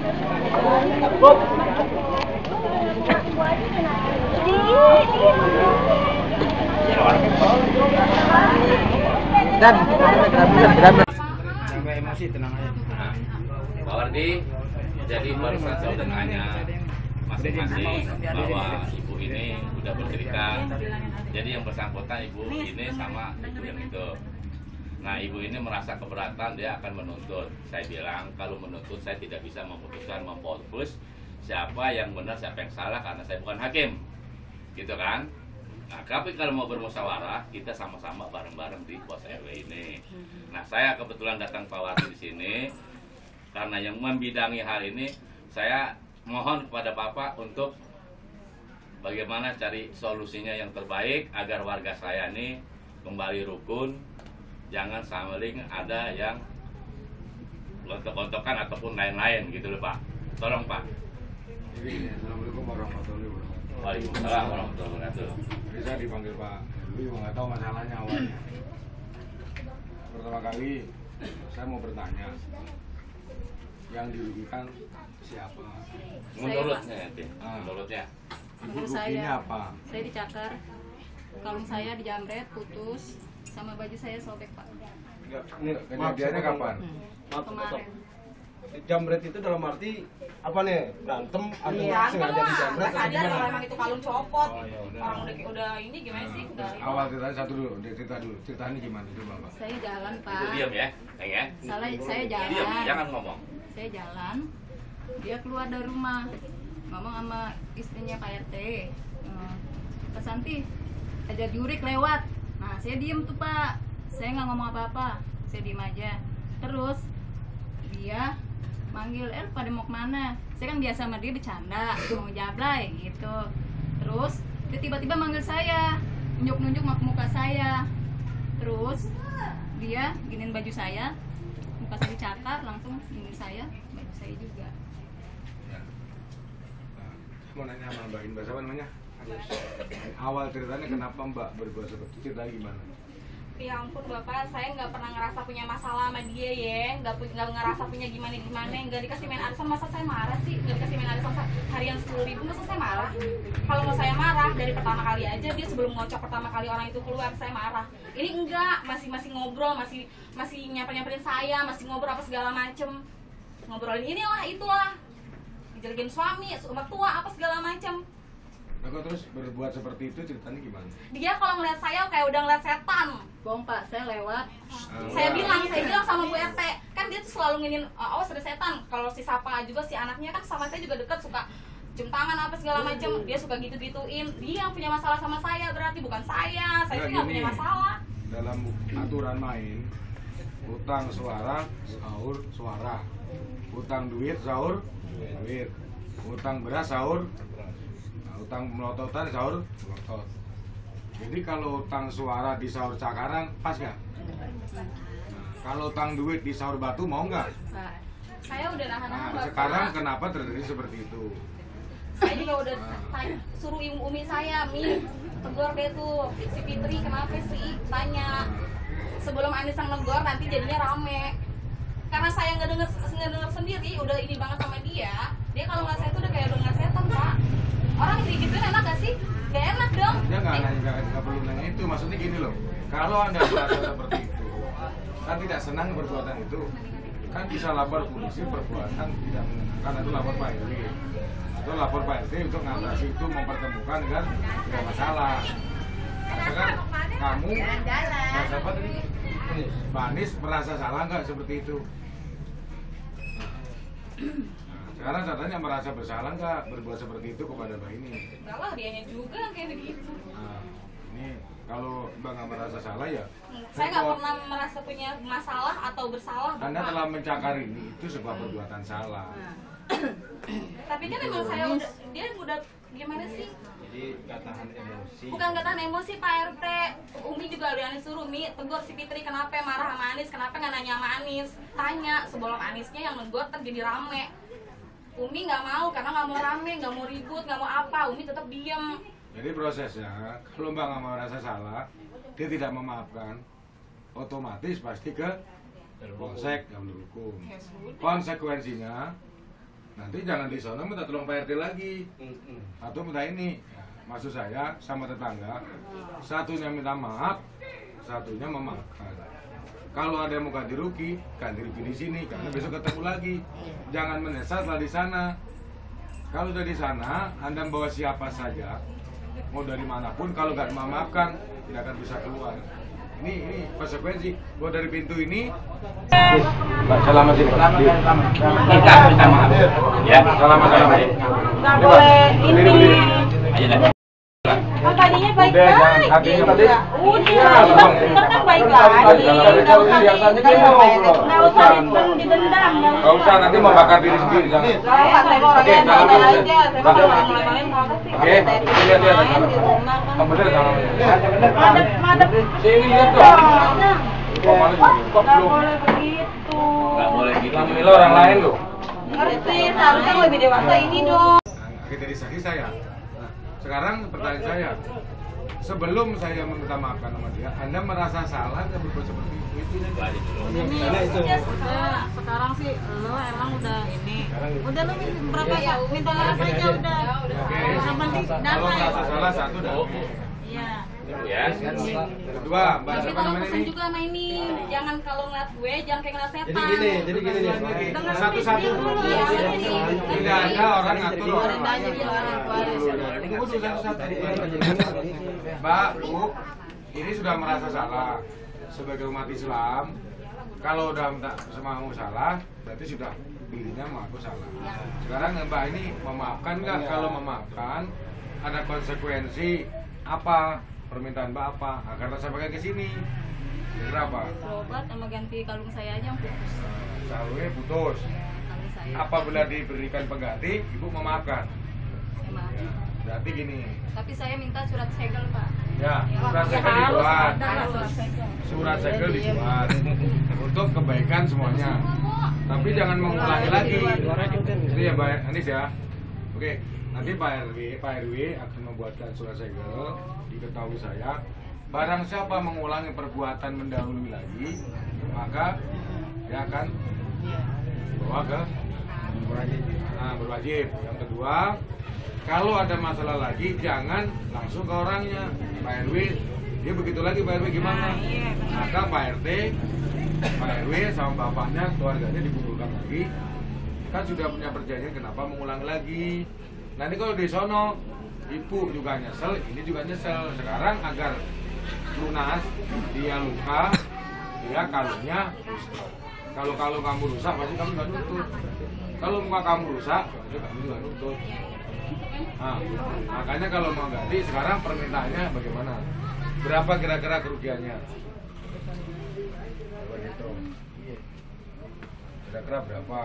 Dan sampai emosi, tenang aja. Pak Wardi, jadi barusan saya udah nanya masing-masing bahwa ibu ini udah bercerita. Jadi yang bersangkutan ibu ini sama ibu yang itu. Nah, ibu ini merasa keberatan, dia akan menuntut. Saya bilang kalau menuntut saya tidak bisa memutuskan, memfokus siapa yang benar, siapa yang salah, karena saya bukan hakim, gitu kan? Nah, tapi kalau mau bermusyawarah, kita sama-sama bareng-bareng di pos RW ini. Nah, saya kebetulan datang Pak Wardi di sini karena yang membidangi hal ini. Saya mohon kepada Bapak untuk bagaimana cari solusinya yang terbaik agar warga saya ini kembali rukun, jangan saling ada yang gontok-gontokan ataupun lain-lain gitu loh Pak. Tolong Pak. Assalamualaikum warahmatullahi wabarakatuh. Waalaikumsalam warahmatullahi wabarakatuh. Jadi saya dipanggil Pak Herwi, nggak tahu masalahnya awalnya. Pertama kali saya mau bertanya, yang dirugikan siapa? Menurutnya, menurutnya. Ibu Menurut ruginya saya, apa? saya dicakar, kalung saya dijamret, putus, sama baju saya sobek Pak. Kejadiannya kapan? Kemarin. Jamret itu dalam arti apa nih? Berantem atau Iya, sengaja dijamret atau sadar gimana? kalau emang itu kalung copot. Oh, ya udah. Orang udah ini gimana sih? Terus awal ceritanya satu dulu, cerita dulu. Ceritanya gimana itu Bapak? Saya jalan Pak. Ibu diam ya, Neng ya. Saya Diam, jalan. jangan ngomong. Saya jalan. Dia keluar dari rumah, ngomong sama istrinya Pak RT. Pak Santi, ada jurik lewat. Nah, saya diem tuh Pak. Saya nggak ngomong apa-apa. Saya diem aja. Terus dia manggil, pada mau kemana? Saya kan biasa sama dia bercanda, mau jablay gitu. Terus dia tiba-tiba manggil saya, nunjuk-nunjuk muka saya. Terus dia giniin baju saya, muka saya dicakar, langsung giniin saya, baju saya juga. Ya. Nah, mau nanya sama Mbak Inba, siapa namanya? Awal ceritanya kenapa Mbak berbuat seperti itu, ceritanya gimana? Ya ampun Bapak, saya nggak pernah ngerasa punya masalah sama dia ya, nggak ngerasa punya gimana, nggak dikasih main arisan, masa saya marah sih? Nggak dikasih main arisan harian 10.000, masa saya marah? Kalau mau saya marah, dari pertama kali aja dia sebelum ngocok pertama kali orang itu keluar, saya marah. Ini enggak, masih ngobrol, masih nyamperin saya, masih ngobrol apa segala macem, ngobrolin inilah itulah, dijelekin suami, mertua apa segala macem. Nah, kok terus berbuat seperti itu ceritanya gimana? Dia kalau ngeliat saya kayak udah ngeliat setan. Bohong Pak, saya lewat. Saya bilang sama Bu RT, kan dia tuh selalu nginin, awas ada setan. Kalau si Sapa juga, si anaknya kan sama saya juga deket, suka cium tangan apa segala macem. Dia suka gitu-gituin. Dia yang punya masalah sama saya, berarti bukan saya. Saya sih nggak punya masalah. Dalam aturan main, utang suara, sahur, suara. Utang duit, sahur, duit. Utang beras, sahur. Nah, utang melototan, sahur, melotot. Jadi kalau utang suara di sahur cakaran, pas nggak? Nah, kalau utang duit di sahur batu, mau nggak? Pak, Saya udah nahan-nahan. Nah, Bapak. sekarang kenapa terjadi seperti itu? Saya juga udah suruh umi saya, Mi, tegur deh tuh si Fitri, kenapa sih? Tanya. Sebelum Anis yang negor, nanti jadinya rame. Karena saya nggak denger sendiri, udah ini banget sama dia. Dia kalau nggak saya tuh udah kayak udah nggak setan Pak. Orang digituin enak gak sih? Gak enak dong. Dia nggak perlu nanya itu, maksudnya gini loh. Kalau Anda merasa seperti itu, kan tidak senang perbuatan itu, kan bisa lapor polisi perbuatan tidak menyenangkan, itu lapor Pak RT. Atau lapor Pak RT untuk ngatasi itu, mempertemukan kan tidak masalah. Karena kan kamu merasa apa tadi? Mbak Anis merasa salah nggak seperti itu? Sekarang katanya merasa bersalah nggak berbuat seperti itu kepada Mbak ini? Enggak lah, dianya juga yang kayak begitu. Nah, ini kalau Mbak nggak merasa salah ya. Saya nggak pernah merasa punya masalah atau bersalah. Anda Bapak. telah mencakar ini itu sebuah perbuatan salah. Tapi kan emang saya udah, dia udah gimana sih? Jadi nggak tahan emosi. Bukan nggak tahan emosi Pak RT. Umi juga udah Anis suruh, Mi tegur si Fitri kenapa marah sama Anis, kenapa nggak nanya sama Anis? Tanya sebelum Anisnya yang negor terjadi rame. Umi nggak mau karena nggak mau rame, nggak mau ribut, nggak mau apa. Umi tetap diem. Jadi prosesnya, kalau Mbak nggak merasa salah, dia tidak memaafkan, otomatis pasti ke polsek yang berhukum. Ya sudah. Konsekuensinya, nanti jangan di sana minta tolong Pak RT lagi. Atau minta ini. Maksud saya sama tetangga, satunya minta maaf, satunya memaafkan. Kalau ada yang mau ganti rugi di sini karena besok ketemu lagi. Jangan menyesal setelah di sana. Kalau udah di sana, Anda bawa siapa saja, mau dari manapun, kalau nggak memaafkan, tidak akan bisa keluar. Ini konsekuensi. Gua dari pintu ini. Mbak, selamat ini. Kita minta maaf. Ya, Selamat. Nggak boleh ini. ayo dah. Oh, tadinya baik-baik. Hatinya tadi. Udah, kita kan baik-baik. Nggak usah didendam. Nggak usah, nanti mau bakar diri sendiri. Jangan. Oke, Oke, lihat. Kamu bener sama. madep. Sini lihat tuh. Nggak boleh begitu. Nggak boleh gitu. Lo orang lain lo. Ngerti, seharusnya lebih dewasa ini dong. Dari tadi saya. Nah, sekarang pertanyaan saya, sebelum saya meminta maafkan sama dia, Anda merasa salah nggak berbuat seperti itu? Karena itu. Sekarang sih lo emang udah ini. Udah lo minta maaf aja udah. Kalau merasa salah satu dah. Iya. Ya. Kedua, Mbak Tapi siapa tolong namanya pesen ini? juga sama ini. Jangan kalau ngeliat gue, jangan kayak ngeliat setan. Jadi gini nih. Dengan Satu-satu. Iya, Tidak ada orang ngatur orang. Tunggu dulu satu-satu. Mbak, Bu, ini sudah merasa salah. Sebagai umat Islam, kalau udah minta mau salah, berarti sudah dirinya mengaku salah. Sekarang Mbak ini memaafkan nggak? Kalau memaafkan, ada konsekuensi apa? Permintaan Mbak apa? Nah, karena saya pakai ke sini. Berapa? Berobat sama ganti kalung saya aja yang putus. Salurnya putus. Kalung saya. Apabila diberikan pengganti, Ibu memaafkan. Saya maafin. Berarti gini. Tapi saya minta surat segel, Pak. Ya, surat segel Harus dibuat. ada lah surat segel. Surat segel dibuat untuk kebaikan semuanya. Tapi jangan mengulangi lagi. Ini ya Mbak Anis ya. Oke, nanti Pak RW akan membuatkan surat segel, diketahui saya. Barang siapa mengulangi perbuatan mendahului lagi, maka dia akan bawa ke berwajib. Yang kedua, kalau ada masalah lagi, jangan langsung ke orangnya. Pak RW, dia begitu lagi, Pak RW gimana? Maka Pak RT, Pak RW sama bapaknya, keluarganya dikumpulkan lagi. Kan sudah punya perjanjian, kenapa mengulang lagi? Nanti kalau di sono, ibu juga nyesel, ini juga nyesel. Sekarang agar lunas, dia luka, dia kalungnya rusak. Kalau kamu rusak, pasti kamu nggak nuntut. Kalau muka kamu rusak, pasti kamu juga nuntut. Nah, makanya kalau mau ganti, sekarang permintaannya bagaimana? Berapa kira-kira kerugiannya? Coba hitung. Kira-kira berapa?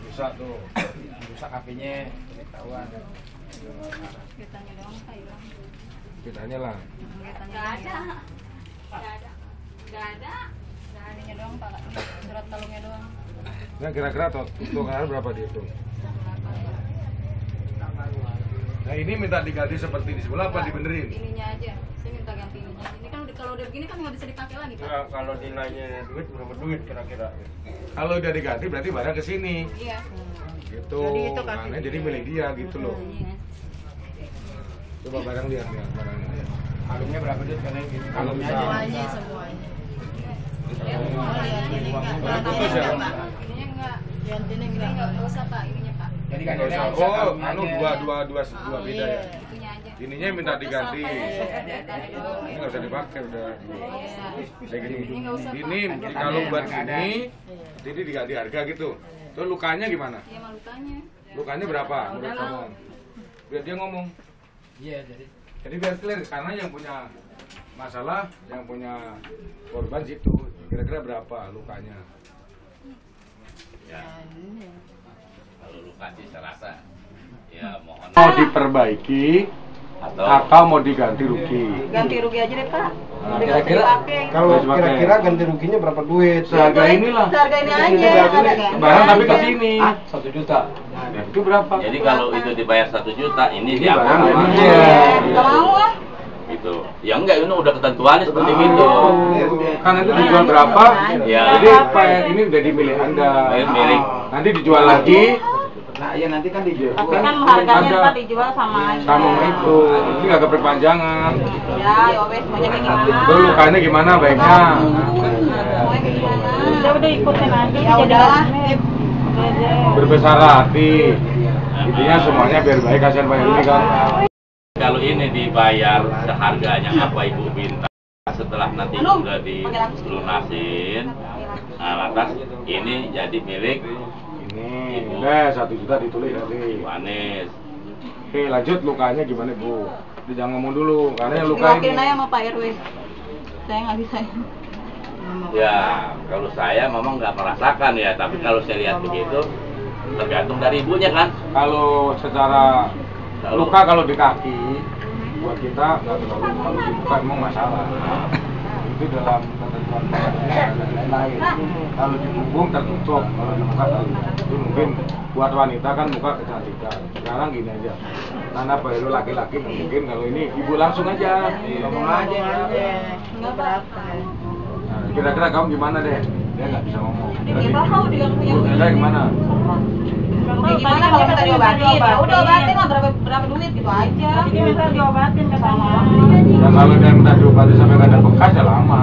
Rusak tuh. Rusak HP-nya, ketahuan. Kitanya doang, Pak, hilang. Kitanya lah. Nggak ada. Ininya doang, Pak. Surat kalungnya doang. Nah, kira-kira total berapa dihitung? Nah, ini minta diganti seperti di sebelah apa dibenerin? Ininya aja. Saya minta ganti ininya. Ini kan kalau udah begini kan nggak bisa dipakai lagi, Pak. Kalau nilainya duit berapa duit kira-kira? Kalau udah diganti berarti barang ke sini. Iya. Gitu. Makanya jadi milik dia gitu loh. Iya. Coba barang lihat barangnya. Kalungnya berapa duit karena gitu? Kalungnya aja. Semuanya, semuanya. Putus ya? Ininya enggak. Ini enggak usah, Pak. Ininya, Pak. Jadi Nggak kan usah. Oh, anu dua beda ya. Itunya aja. Ininya minta diganti. Ini Ini nggak usah dipakai udah. Kayak gini. Ini nggak usah, Pak. Ini kalau buat gini, ini diganti harga gitu. Terus lukanya gimana? Iya, malukanya. Lukanya berapa? Menurut kamu? Biar dia ngomong. Iya, Jadi biar clear karena yang punya masalah, yang punya korban situ. Kira-kira berapa lukanya? Ya. Kalau luka sih saya rasa ya mohon Mau diperbaiki atau mau diganti rugi? Ganti rugi aja deh, Pak. Nah, Udah nggak kira-kira dipakai. Kalau Dipakai. kira-kira ganti ruginya berapa duit? Seharga inilah. Seharga ini aja. Barang tapi ke sini. 1 juta. Nah, itu berapa? jadi kalau itu dibayar 1 juta ini Ini diambil barang sama ini. dia. Nggak mau ah. Gitu ya enggak ini udah ketentuannya seperti gitu Kan itu dijual berapa? Ya. Jadi ini udah milik Anda. milik Nanti dijual lagi. Nah iya nanti kan dijual. Tapi kan harganya ntar dijual sama aja. Sama itu. Ini nggak keperpanjangan. Ya, ya wes maunya kayak gimana? Lu lukanya gimana baiknya? Maunya kayak gimana? Udah ikutin aja. Ya udahlah. Berbesar hati. Intinya semuanya biar baik, kasihan Pak Helmi kan. Kalau ini dibayar seharganya apa Ibu minta, setelah nanti sudah dilunasin, nah lantas ini jadi milik Ini, udah 1 juta ditulis nanti. Ibu Anis. Oke, lanjut lukanya gimana Bu? Jangan ngomong dulu, karena yang luka ini. Diwakilin aja sama Pak RW. Saya nggak bisa. Ya, kalau saya memang nggak merasakan ya, tapi kalau saya lihat begitu, tergantung dari ibunya kan. Kalau secara luka kalau di kaki, buat kita nggak terlalu, kalau di muka emang masalah. Itu dalam ketentuan lain. Kalau di punggung tertutup, kalau di muka tertutup. Itu mungkin buat wanita kan muka kecantikan. Sekarang gini aja, karena baru laki-laki mungkin kalau ini ibu langsung aja, ngomong aja. Nggak berapa. Nah, kira-kira kamu gimana deh? Dia nggak bisa ngomong. Dia tahu dia nggak punya. Kira-kira gimana? Ya gimana kalau kita diobatin? Ya udah obatin lah berapa duit gitu aja. Dia minta diobatin ke sama. Dan kalau dia minta diobati sampai nggak ada bekas ya lama,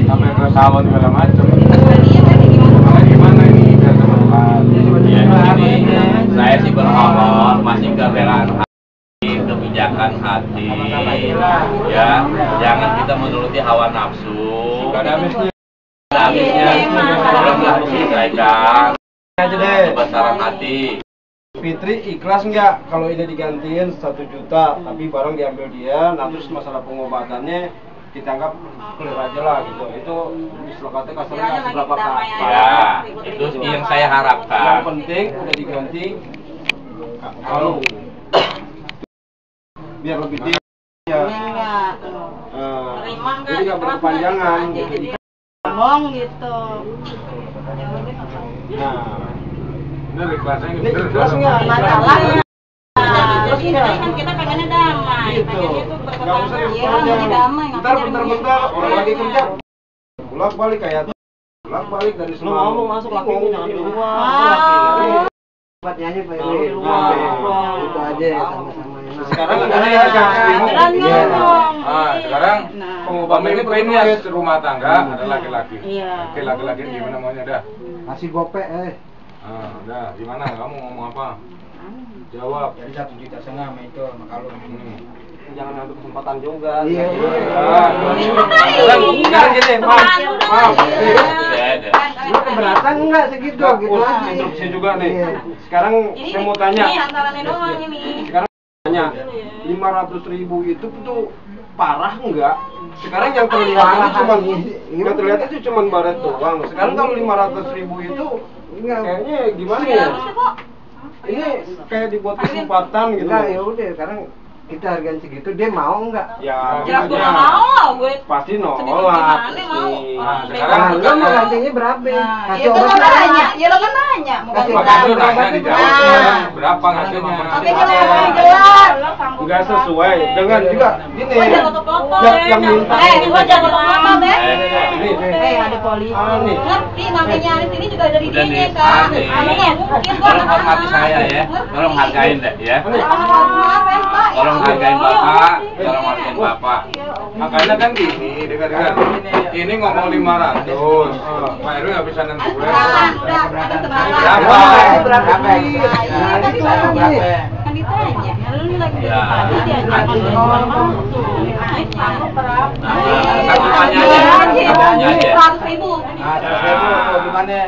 sampai ke salon segala macam. Makanya gimana ini biar kebetulan? Ya ini saya sih berharap masih kerelaan hati, kebijakan hati, ya jangan kita menuruti hawa nafsu. Gak ada habisnya. Habisnya belumlah diselesaikan. Aja deh. Kebesaran hati. Fitri ikhlas nggak kalau ini digantiin 1 juta, tapi barang diambil dia, nah terus masalah pengobatannya kita anggap clear aja lah gitu. Itu istilah kata kasarnya nggak seberapa apa. Ya, itu yang saya Yang harapkan. penting udah diganti kalau biar lebih tinggi ya. Enggak. Terima nggak? Jadi nggak berkepanjangan gitu. Ngomong gitu. Nah, Bener ikhlasnya ini bener. ikhlas nggak? Masalahnya. Terus ini kan kita pengennya damai, Gitu. pengennya tuh Nggak usah bertetangga. Iya, diperpanjang. maunya damai, Ntar ngapain bentar-bentar orang lagi kerja, bolak balik kayak bolak balik dari semua. mau masuk laki jangan di luar. Ah. Buat nyanyi Pak Nah, Irwi. nah, Itu aja sama-sama enak. Sekarang Nah, ada yang Aturan Iya. ngomong. Sekarang Pengobatannya pemimpin perlu ya. rumah tangga ada laki-laki. Iya. Oke, laki-laki gimana maunya dah? Nasi gope Udah, gimana? Kamu ngomong apa? Jawab. Jadi 1,5 juta sama itu sama kalung. Jangan ambil kesempatan juga. Iya. Sekarang gini, maaf. Lu keberatan nggak segitu? Gitu aja. Instruksi juga nih. Iya. Sekarang saya mau tanya. Ini antarannya doang ini. Sekarang tanya 500.000 itu tuh parah enggak? Sekarang yang terlihat itu cuma yang terlihat itu cuma baret doang. Sekarang kalau 500.000 itu kayaknya gimana ya? Ini kayak dibuat kesempatan gitu. Enggak, ya udah sekarang kita hargain segitu, dia mau enggak? Ya, Jelas gue maksudnya gak mau lah gue. pasti Sedikit nolak. gimana mau. Nih. Orang sekarang Nah, bebas. lu mau gantinya berapa? Nah, Kasih itu obat kan berapa? nanya, ya lo kan nanya, mau Kasih kasih Makanya tahu. lu nanya dijawab Nah. sekarang berapa ngasihnya? Tapi kalau yang jelas, Enggak sesuai dengan juga gini. Gue jangan foto-foto Yang minta gue jangan foto-foto deh. Ini. ada polisi. Nih. Ngerti namanya Anis ini juga dari Udah dinya nih, kan. Anis. Namanya mungkin gue Tolong hormati saya ya. Tolong hargain deh ya. Tolong hargain Bapak. Tolong hargain Bapak. Makanya kan gini, dengar-dengar. Ini ngomong 500. Pak Irwi nggak bisa nentuin. Udah, ada sebaran. Berapa? Berapa? Nah, Nah, itu itu kan lagi. kan ditanya. Lu ini lagi Ya. tadi dia Anis. Aku berapa? Satu tanya aja. Satunya aja. 100.000. Gimana?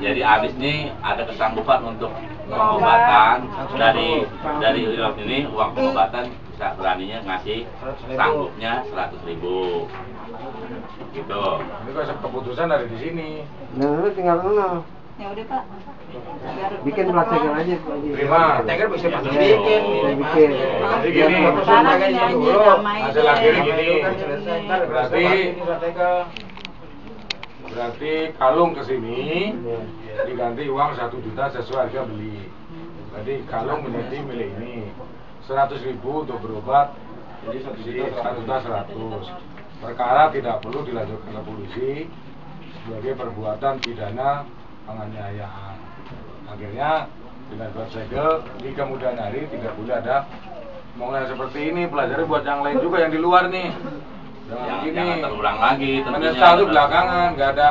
Jadi Anis nih ada kesanggupan untuk pengobatan dari uang ini, uang pengobatan bisa beraninya ngasih sanggupnya 100.000 gitu. Ini kok keputusan dari di sini. Nah, lu tinggal nol. Ya udah, Pak. Bikin plat ceker aja Pak Haji. Terima. Ceker bisa Iya, bikin. bikin. Jadi gini, Sekarang ini aja damai. hasil akhirnya gini. Selesai. Ntar Berarti ini Tegal. berarti kalung ke sini diganti uang 1 juta sesuai harga beli. Berarti kalung menjadi milik ini. 100.000 untuk berobat. Jadi 1.100.000. Perkara tidak perlu dilanjutkan ke polisi sebagai perbuatan pidana penganiayaan. Akhirnya dengan bersegel di kemudian hari tidak boleh ada omongan seperti ini. Pelajari buat yang lain juga yang di luar nih. Jangan terulang lagi. Menyesal itu belakangan, nggak ada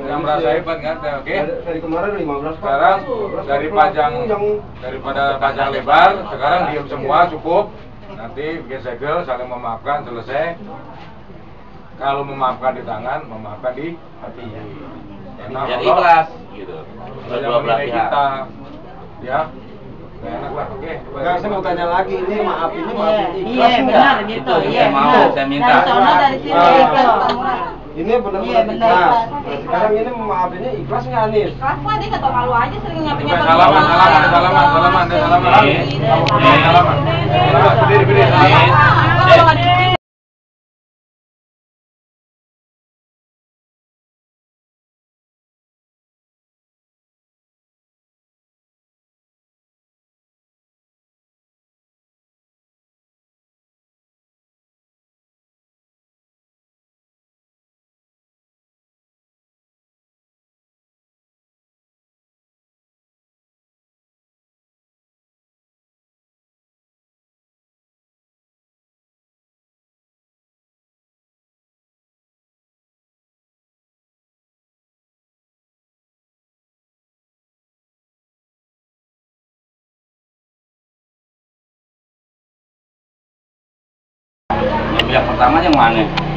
yang merasa hebat, nggak ada. Oke? Dari kemarin 15 Pak. Sekarang daripada panjang lebar, sekarang diam semua cukup. Nanti bikin segel, saling memaafkan, selesai. Kalau memaafkan di tangan, memaafkan di hati. Karena Biar Allah ikhlas gitu. yang menilai kita, ya. Nggak enak lah, oke. Enggak, saya mau tanya lagi, ini maaf ini Iya, ikhlas benar enggak? gitu. Itu Iya, saya mau, benar. saya minta. Dari sono dari sini Ah. ikhlas. Ini Iya, benar-benar benar ikhlas. ikhlas. Nah, sekarang ini memaafinnya ikhlas nggak Nis? Kelas gua dia kata malu aja sering nyapa-nyapa. Bukan salaman, salaman, salaman, salaman, deh, salaman. Salaman. Berdiri, salaman. Yang pertama yang mana?